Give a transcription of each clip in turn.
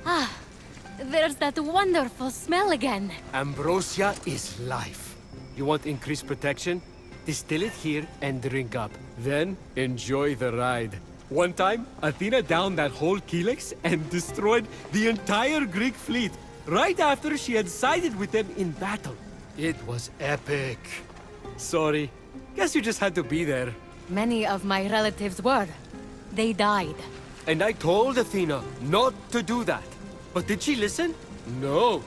Ah, there's that wonderful smell again. Ambrosia is life. You want increased protection? Distill it here and drink up. Then, enjoy the ride. One time, Athena downed that whole Helix and destroyed the entire Greek fleet, right after she had sided with them in battle. It was epic. Sorry. Guess you just had to be there. Many of my relatives were. They died. And I told Athena not to do that. But did she listen? No.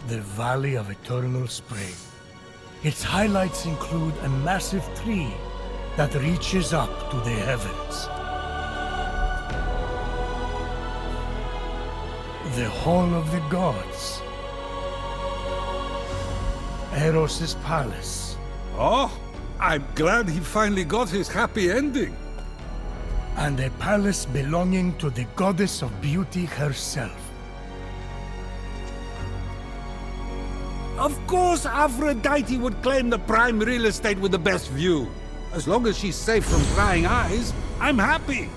The Valley of Eternal Spring. Its highlights include a massive tree that reaches up to the heavens. The Hall of the Gods. Eros' palace. Oh, I'm glad he finally got his happy ending. And a palace belonging to the goddess of beauty herself. Of course Aphrodite would claim the prime real estate with the best view. As long as she's safe from prying eyes, I'm happy.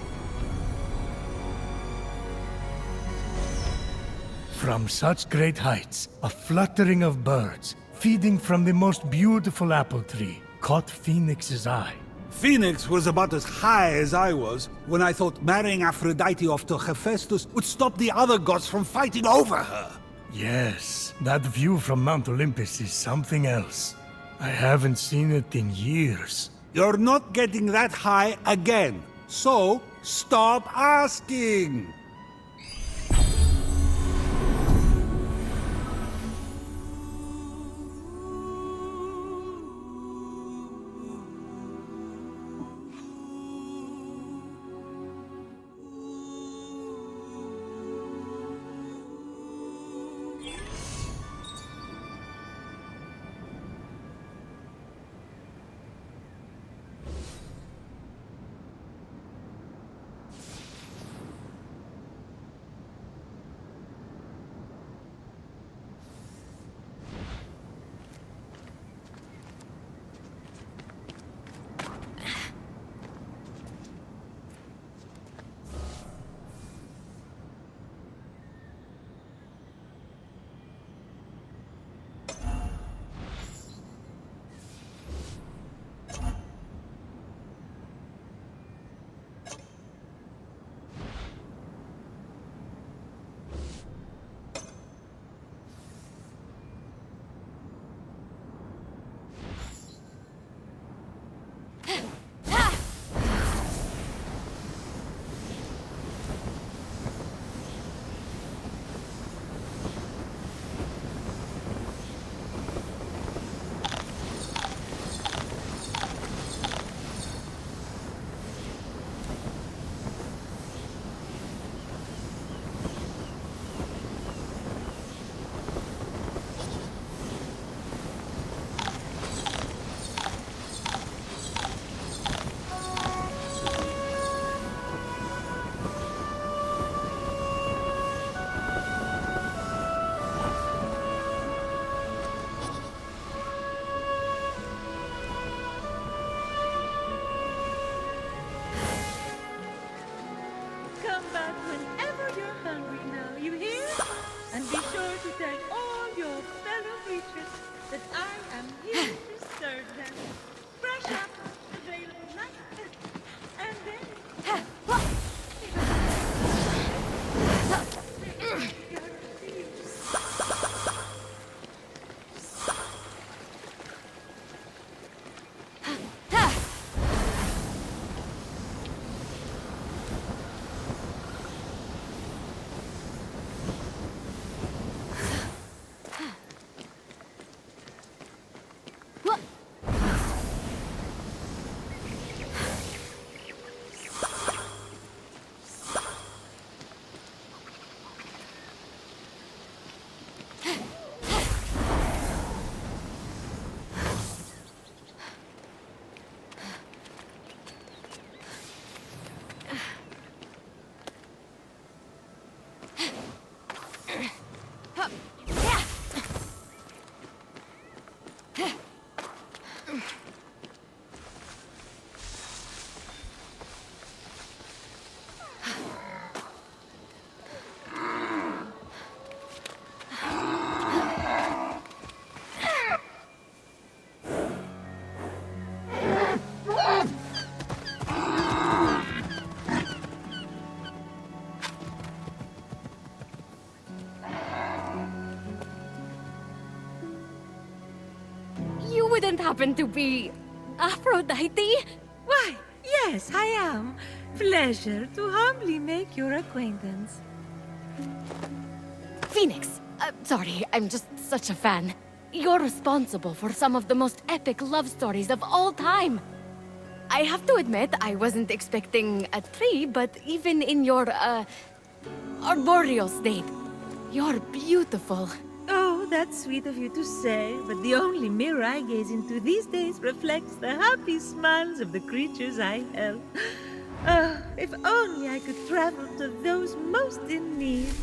From such great heights, a fluttering of birds, feeding from the most beautiful apple tree, caught Phoenix's eye. Phoenix was about as high as I was when I thought marrying Aphrodite off to Hephaestus would stop the other gods from fighting over her. Yes, that view from Mount Olympus is something else. I haven't seen it in years. You're not getting that high again, so stop asking! Come back whenever you're hungry now, you hear? And be sure to tell all your fellow creatures that I am here to serve them. Fresh up, available now, and then... You wouldn't happen to be Aphrodite? Why, yes, I am. Pleasure to humbly make your acquaintance. Phoenix. Sorry, I'm just such a fan. You're responsible for some of the most epic love stories of all time. I have to admit, I wasn't expecting a tree, but even in your, arboreal state, you're beautiful. Oh, that's sweet of you to say, but the only mirror I gaze into these days reflects the happy smiles of the creatures I help. If only I could travel to those most in need.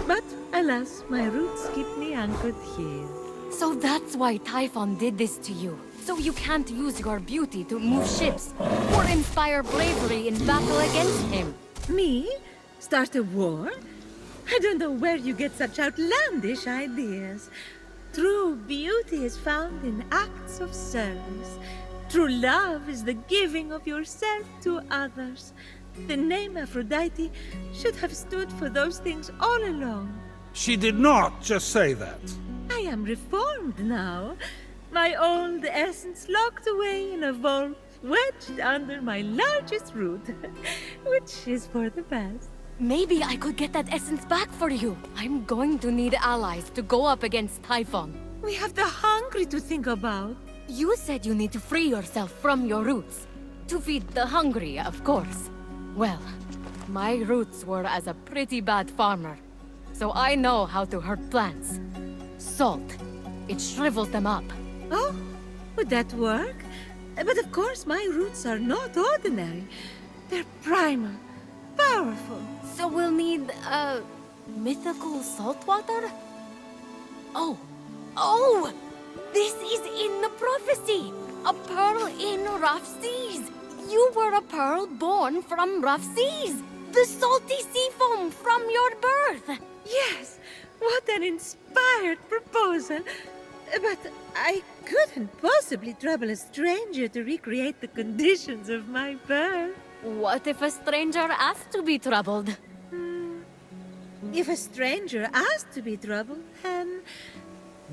But alas, my roots keep me anchored here. So that's why Typhon did this to you. So you can't use your beauty to move ships or inspire bravery in battle against him. Me? Start a war? I don't know where you get such outlandish ideas. True beauty is found in acts of service. True love is the giving of yourself to others. The name Aphrodite should have stood for those things all along. She did not just say that. I am reformed now. My old essence locked away in a vault, wedged under my largest root, which is for the best. Maybe I could get that essence back for you. I'm going to need allies to go up against Typhon. We have the hungry to think about. You said you need to free yourself from your roots. To feed the hungry, of course. Well, my roots were as a pretty bad farmer. So I know how to hurt plants. Salt. It shrivels them up. Oh, would that work? But of course my roots are not ordinary. They're primal, powerful. So we'll need, mythical salt water? Oh! This is in the prophecy! A pearl in rough seas! You were a pearl born from rough seas! The salty sea foam from your birth! Yes, what an inspired proposal. But I couldn't possibly trouble a stranger to recreate the conditions of my birth. What if a stranger asked to be troubled? If a stranger asked to be troubled, then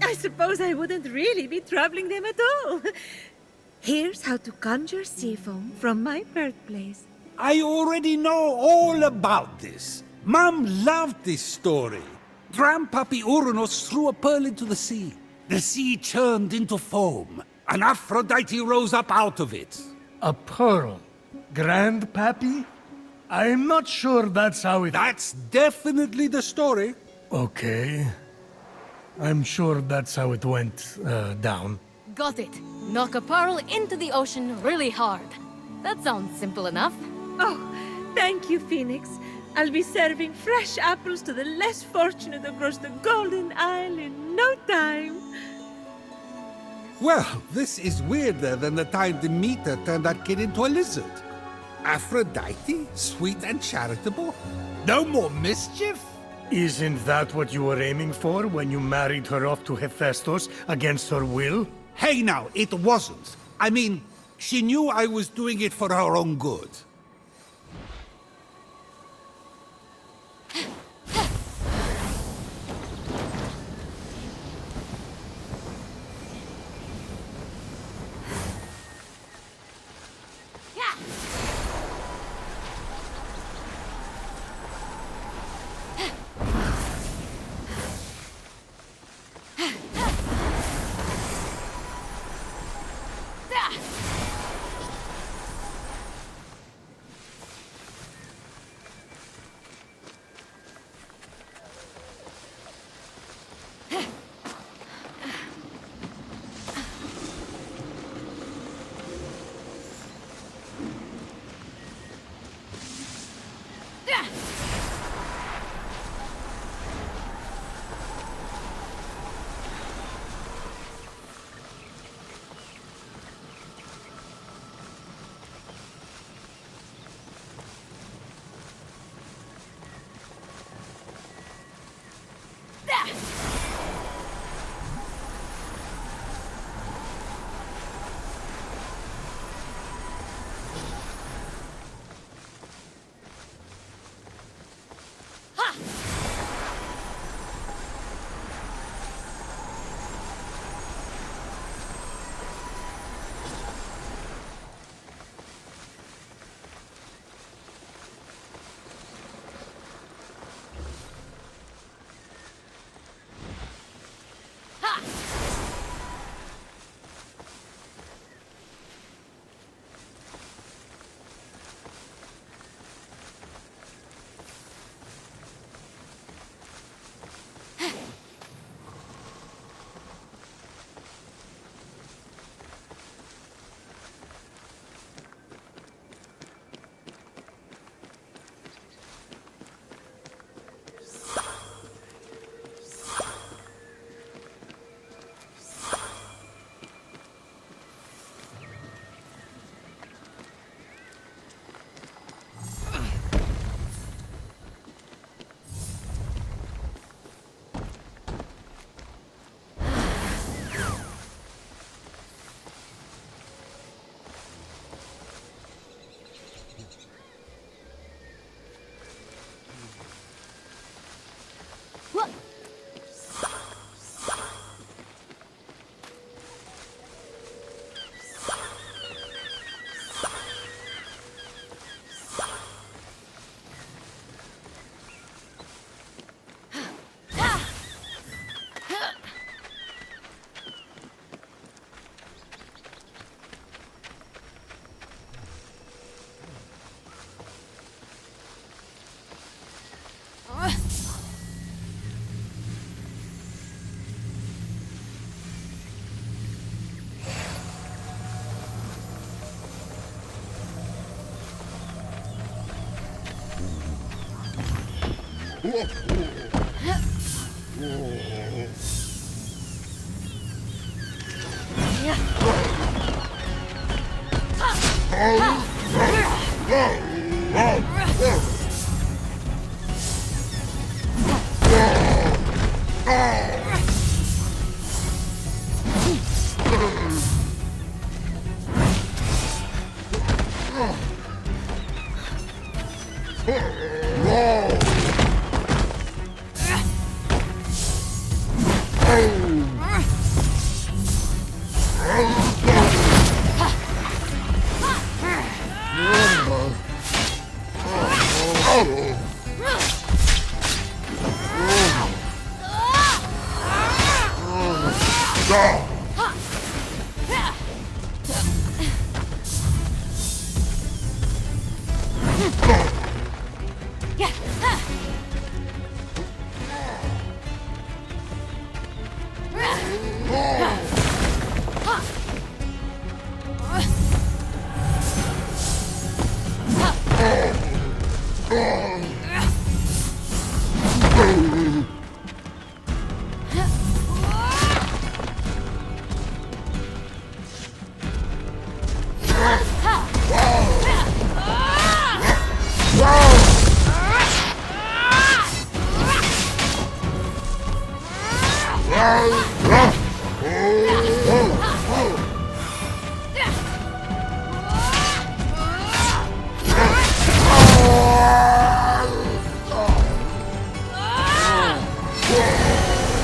I suppose I wouldn't really be troubling them at all. Here's how to conjure seafoam from my birthplace. I already know all about this. Mom loved this story. Grandpappy Uranus threw a pearl into the sea. The sea churned into foam, and Aphrodite rose up out of it. A pearl? Grandpappy? I'm not sure that's how it... That's definitely the story. Okay. I'm sure that's how it went, down. Got it. Knock a pearl into the ocean really hard. That sounds simple enough. Oh, thank you, Phoenix. I'll be serving fresh apples to the less fortunate across the Golden Isle in no time. Well, this is weirder than the time Demeter turned that kid into a lizard. Aphrodite? Sweet and charitable? No more mischief? Isn't that what you were aiming for when you married her off to Hephaestus against her will? Hey now, it wasn't. I mean, she knew I was doing it for her own good.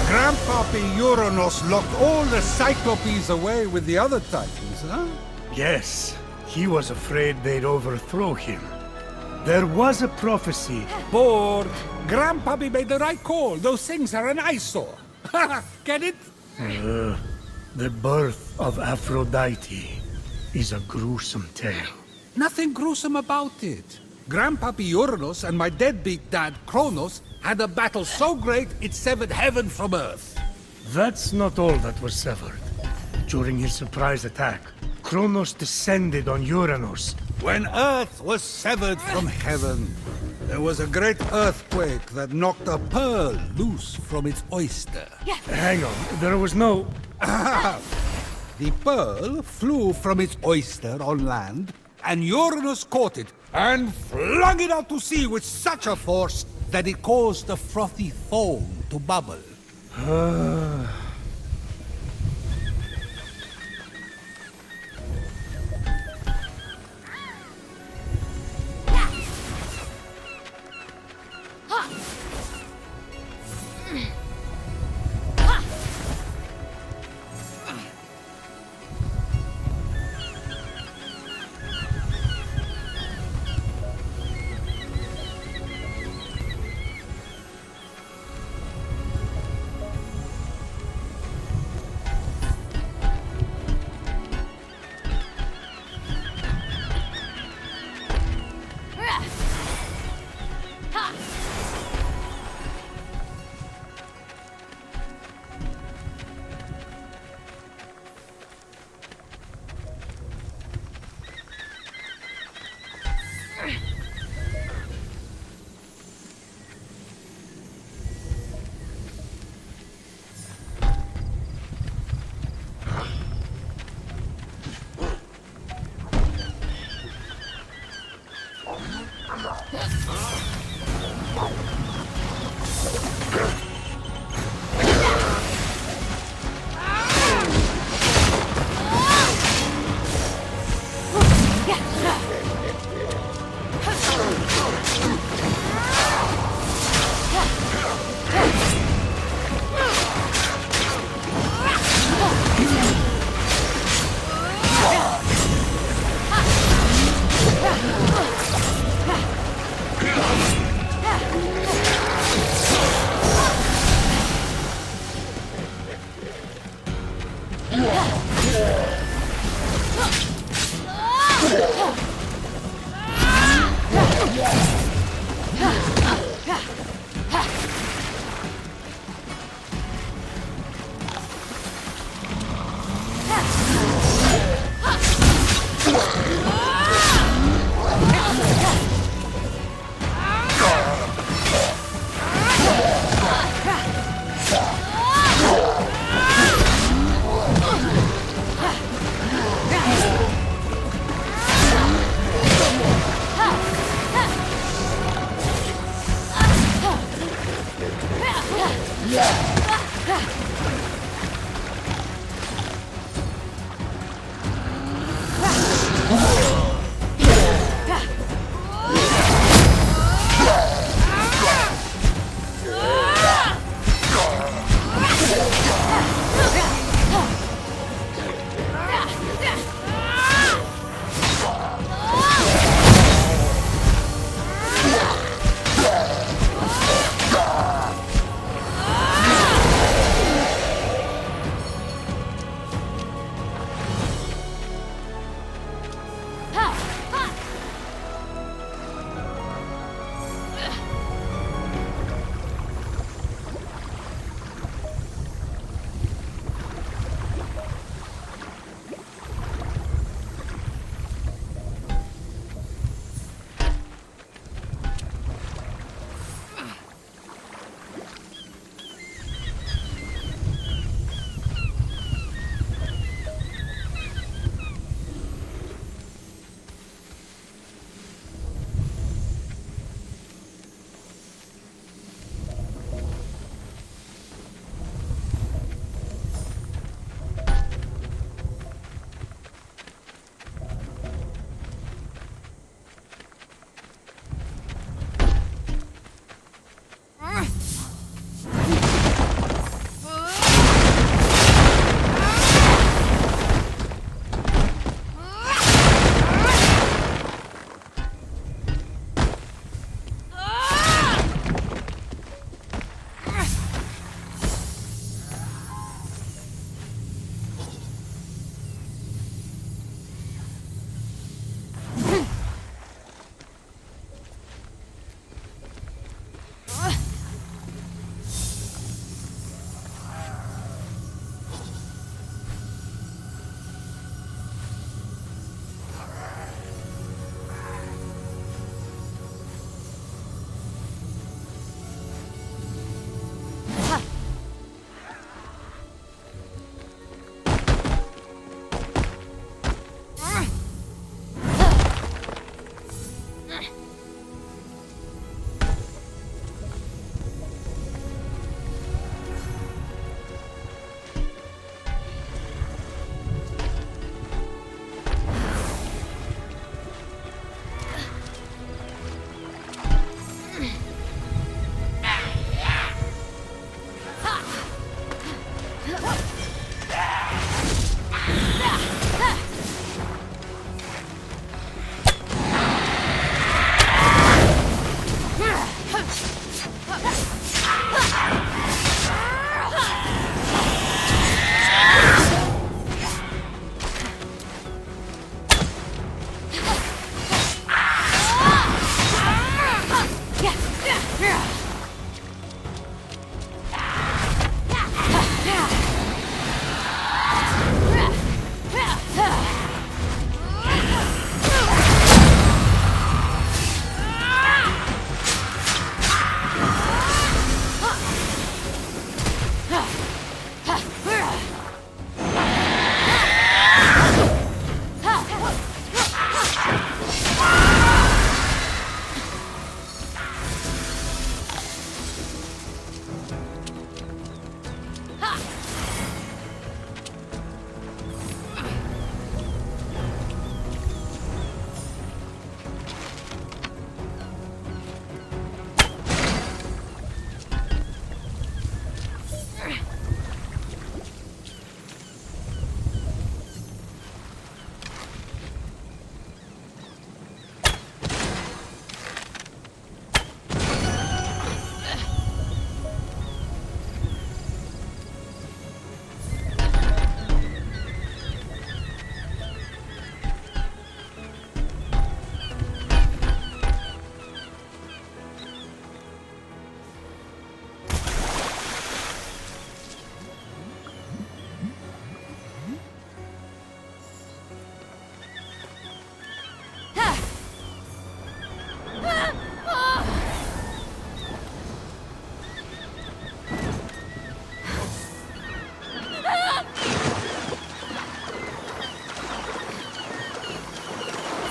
Grandpappy Uranus locked all the Cyclopes away with the other Titans, huh? Yes, he was afraid they'd overthrow him. There was a prophecy. Bored. Grandpappy made the right call. Those things are an eyesore. Get it? The birth of Aphrodite is a gruesome tale. Nothing gruesome about it. Grandpappy Uranus and my deadbeat dad Kronos had a battle so great it severed heaven from earth. That's not all that was severed. During his surprise attack, Kronos descended on Uranus. When earth was severed from heaven, there was a great earthquake that knocked a pearl loose from its oyster. Hang on, there was no... The pearl flew from its oyster on land, and Uranus caught it and flung it out to sea with such a force that it caused the frothy foam to bubble.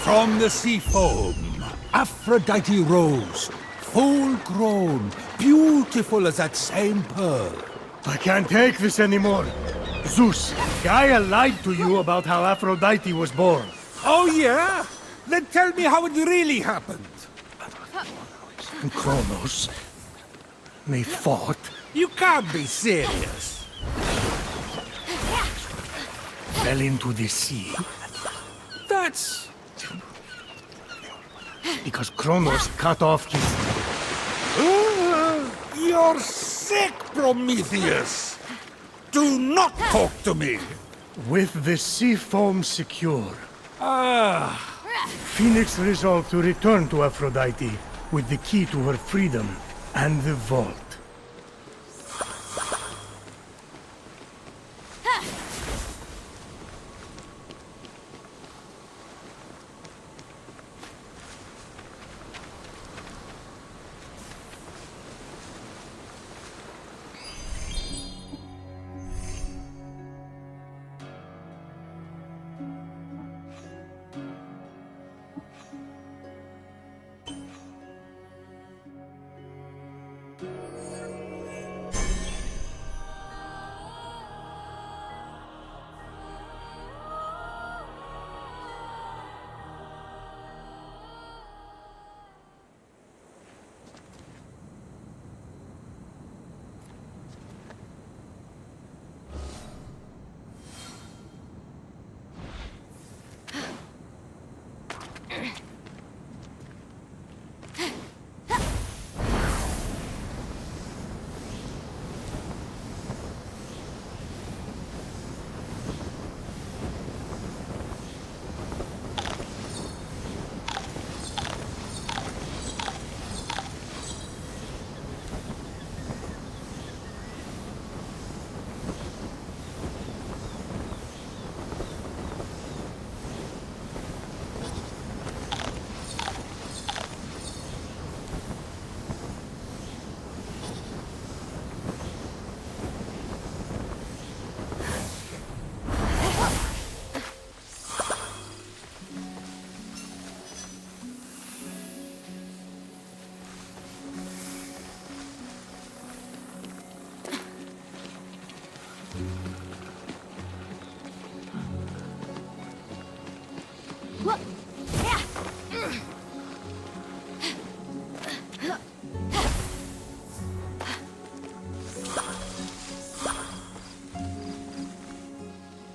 From the sea foam, Aphrodite rose, full grown, beautiful as that same pearl. I can't take this anymore. Zeus, Gaia lied to you about how Aphrodite was born. Oh, yeah? Then tell me how it really happened. And Kronos, they fought. You can't be serious. Fell into the sea. That's... Because Kronos cut off his... You're sick, Prometheus! Do not talk to me! With the sea foam secure, Ah, Phoenix resolved to return to Aphrodite with the key to her freedom and the vault.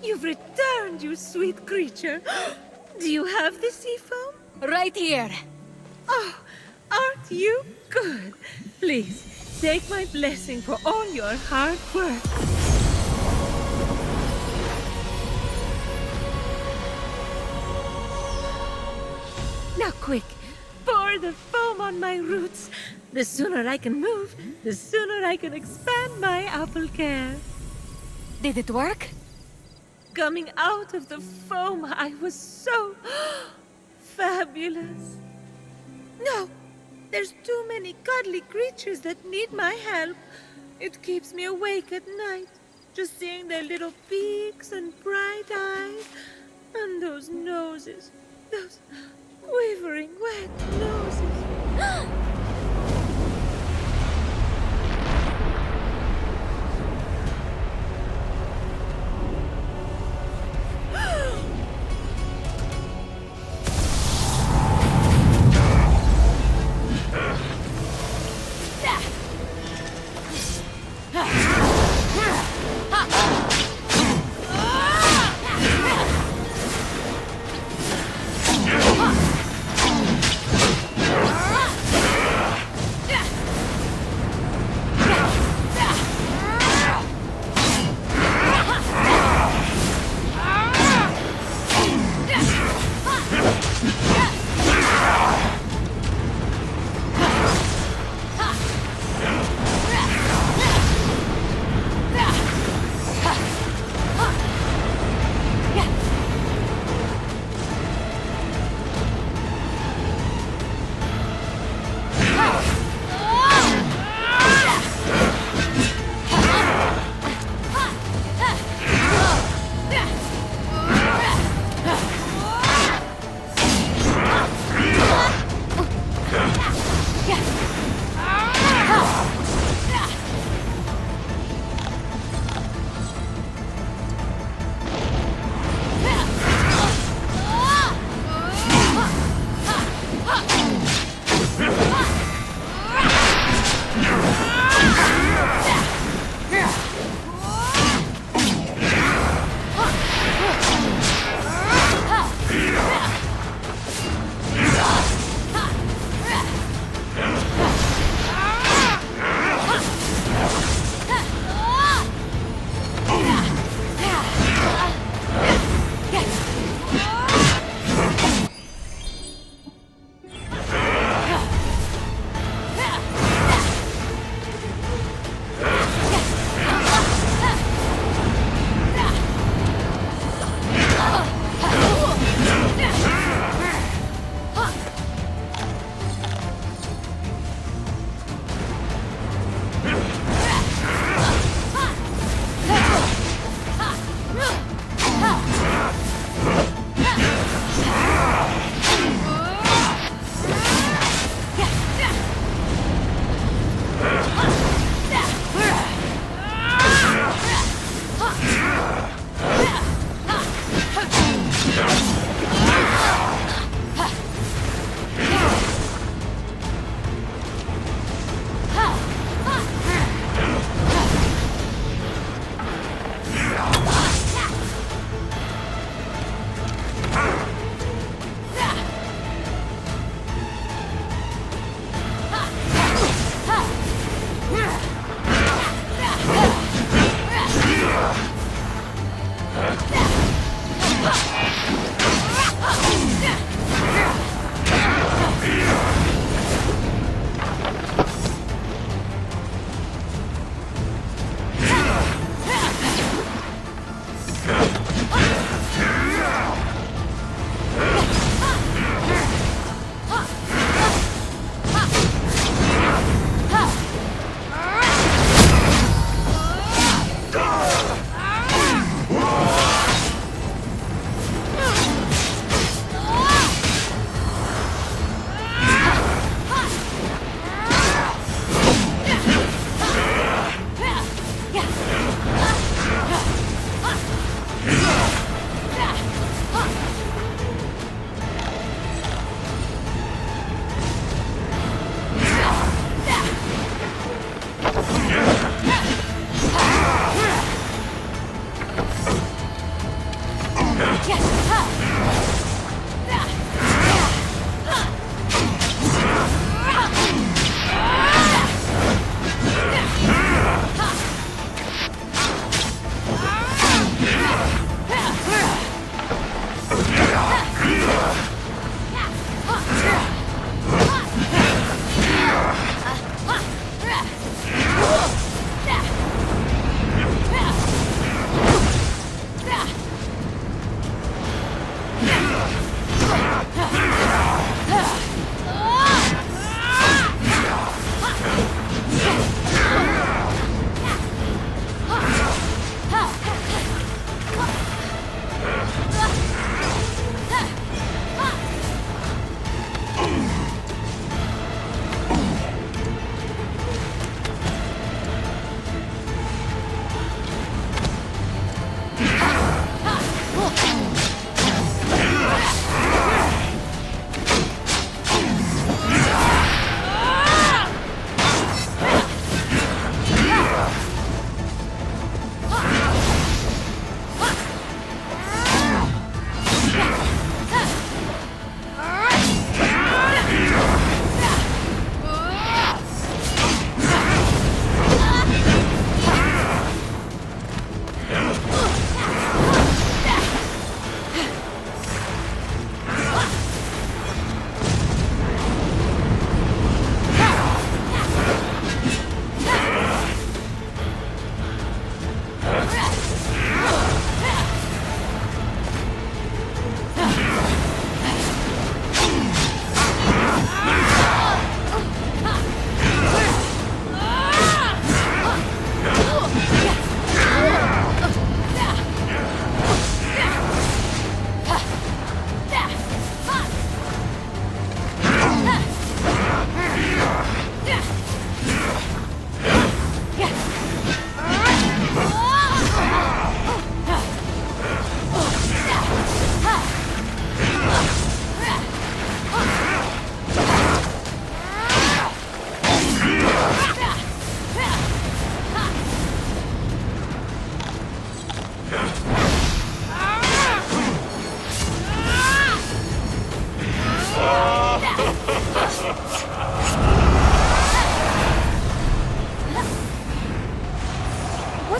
You've returned, you sweet creature. Do you have the sea foam? Right here. Oh, aren't you good? Please, take my blessing for all your hard work. Now quick, pour the foam on my roots. The sooner I can move, the sooner I can expand my apple care. Did it work? Coming out of the foam, I was so fabulous. No, there's too many cuddly creatures that need my help. It keeps me awake at night, just seeing their little beaks and bright eyes, and those noses, those quivering wet noses.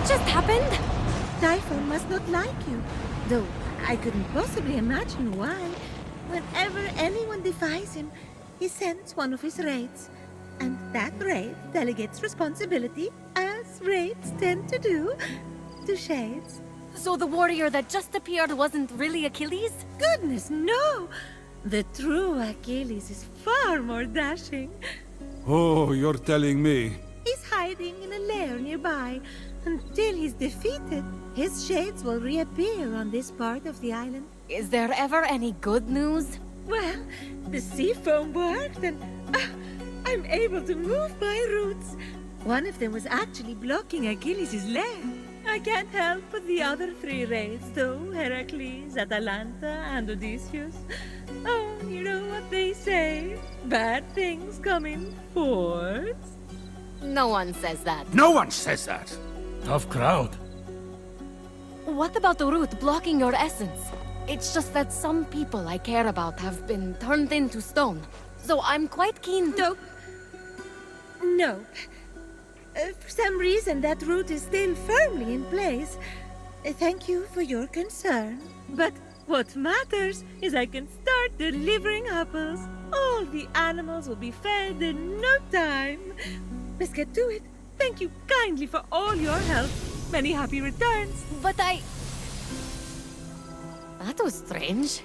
What just happened? Typhon must not like you, though I couldn't possibly imagine why. Whenever anyone defies him, he sends one of his raids. And that raid delegates responsibility, as raids tend to do, to shades. So the warrior that just appeared wasn't really Achilles? Goodness, no! The true Achilles is far more dashing. Oh, you're telling me. He's hiding in a lair nearby. Until he's defeated, his shades will reappear on this part of the island. Is there ever any good news? Well, the sea foam worked and I'm able to move my roots. One of them was actually blocking Achilles' lair. I can't help but the other 3 raids, though, Heracles, Atalanta, and Odysseus. Oh, you know what they say. Bad things come in fours. No one says that. No one says that. Tough crowd. What about the root blocking your essence? It's just that some people I care about have been turned into stone. So I'm quite keen to... No. For some reason, that root is still firmly in place. Thank you for your concern. But what matters is I can start delivering apples. All the animals will be fed in no time. Let's get to it. Thank you kindly for all your help. Many happy returns. But That was strange.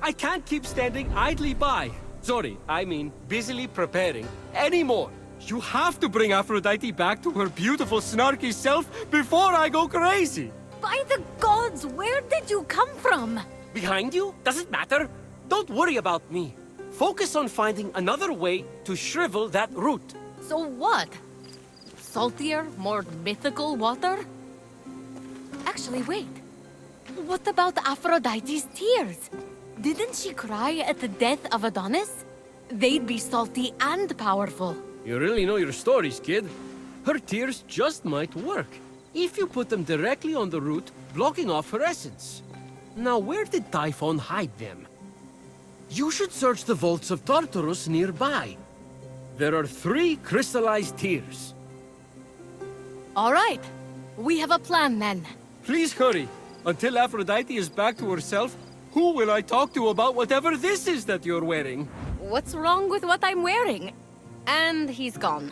I can't keep standing idly by. Sorry, I mean busily preparing anymore. You have to bring Aphrodite back to her beautiful, snarky self before I go crazy. By the gods, where did you come from? Behind you? Doesn't matter. Don't worry about me. Focus on finding another way to shrivel that root. So what? Saltier, more mythical water? Actually, wait. What about Aphrodite's tears? Didn't she cry at the death of Adonis? They'd be salty and powerful. You really know your stories, kid. Her tears just might work. If you put them directly on the root, blocking off her essence. Now, where did Typhon hide them? You should search the vaults of Tartarus nearby. There are 3 crystallized tears. All right. We have a plan then. Please hurry. Until Aphrodite is back to herself, who will I talk to about whatever this is that you're wearing? What's wrong with what I'm wearing? And he's gone.